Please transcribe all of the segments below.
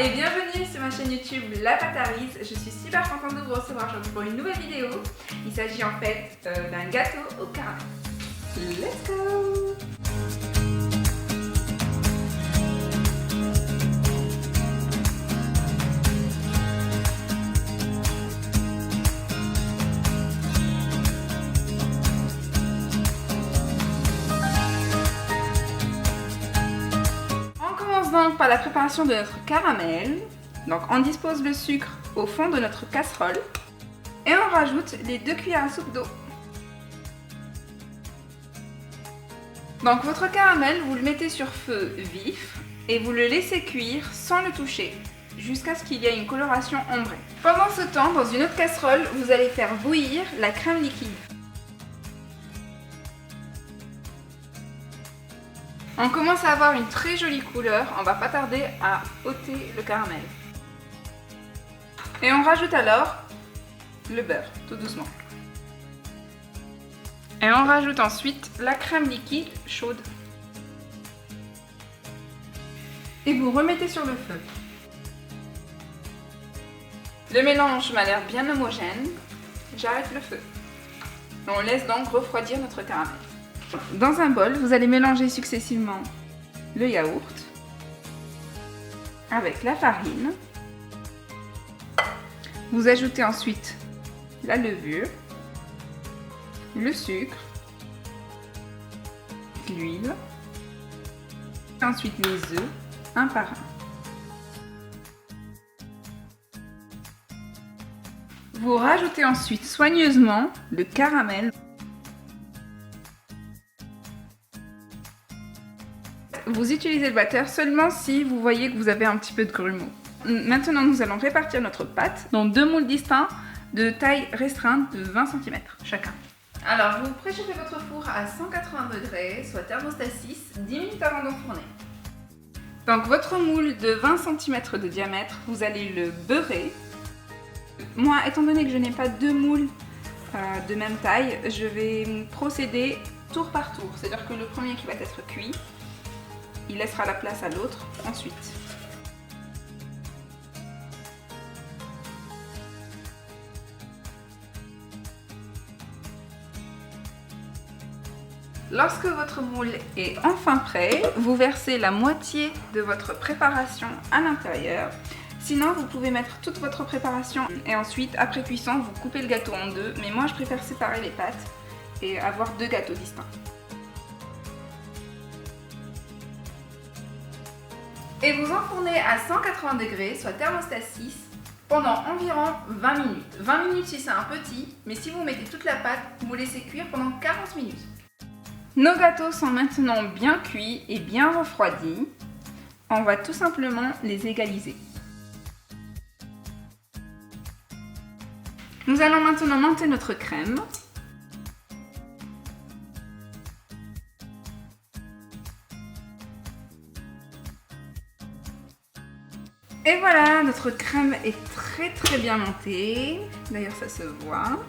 et bienvenue sur ma chaîne YouTube La Pâte à Riz. Je suis super contente de vous recevoir aujourd'hui pour une nouvelle vidéo. Il s'agit en fait d'un gâteau au caramel. Let's go! Donc par la préparation de notre caramel. Donc on dispose le sucre au fond de notre casserole et on rajoute les 2 cuillères à soupe d'eau. Donc votre caramel, vous le mettez sur feu vif et vous le laissez cuire sans le toucher jusqu'à ce qu'il y ait une coloration ambrée. Pendant ce temps, dans une autre casserole, vous allez faire bouillir la crème liquide. On commence à avoir une très jolie couleur, on va pas tarder à ôter le caramel. Et on rajoute alors le beurre, tout doucement. Et on rajoute ensuite la crème liquide chaude. Et vous remettez sur le feu. Le mélange m'a l'air bien homogène, j'arrête le feu. On laisse donc refroidir notre caramel. Dans un bol, vous allez mélanger successivement le yaourt avec la farine. Vous ajoutez ensuite la levure, le sucre, l'huile, ensuite les œufs, un par un. Vous rajoutez ensuite soigneusement le caramel. Vous utilisez le batteur seulement si vous voyez que vous avez un petit peu de grumeaux. Maintenant, nous allons répartir notre pâte dans 2 moules distincts de taille restreinte de 20 cm chacun. Alors, vous préchauffez votre four à 180 degrés, soit thermostat 6, 10 minutes avant d'enfourner. Donc, votre moule de 20 cm de diamètre, vous allez le beurrer. Moi, étant donné que je n'ai pas 2 moules de même taille, je vais procéder tour par tour. C'est-à-dire que le premier qui va être cuit, il laissera la place à l'autre ensuite. Lorsque votre moule est enfin prêt, vous versez la moitié de votre préparation à l'intérieur. Sinon, vous pouvez mettre toute votre préparation et ensuite, après cuisson, vous coupez le gâteau en deux. Mais moi, je préfère séparer les pâtes et avoir 2 gâteaux distincts. Et vous enfournez à 180 degrés, soit thermostat 6, pendant environ 20 minutes. 20 minutes si c'est un petit, mais si vous mettez toute la pâte, vous laissez cuire pendant 40 minutes. Nos gâteaux sont maintenant bien cuits et bien refroidis. On va tout simplement les égaliser. Nous allons maintenant monter notre crème. Et voilà, notre crème est très bien montée. D'ailleurs, ça se voit.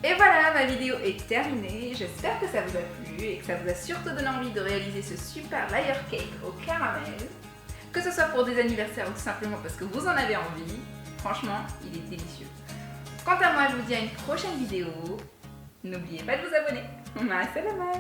Et voilà, ma vidéo est terminée. J'espère que ça vous a plu et que ça vous a surtout donné envie de réaliser ce super layer cake au caramel. Que ce soit pour des anniversaires ou tout simplement parce que vous en avez envie. Franchement, il est délicieux. Quant à moi, je vous dis à une prochaine vidéo. N'oubliez pas de vous abonner. Ma salama!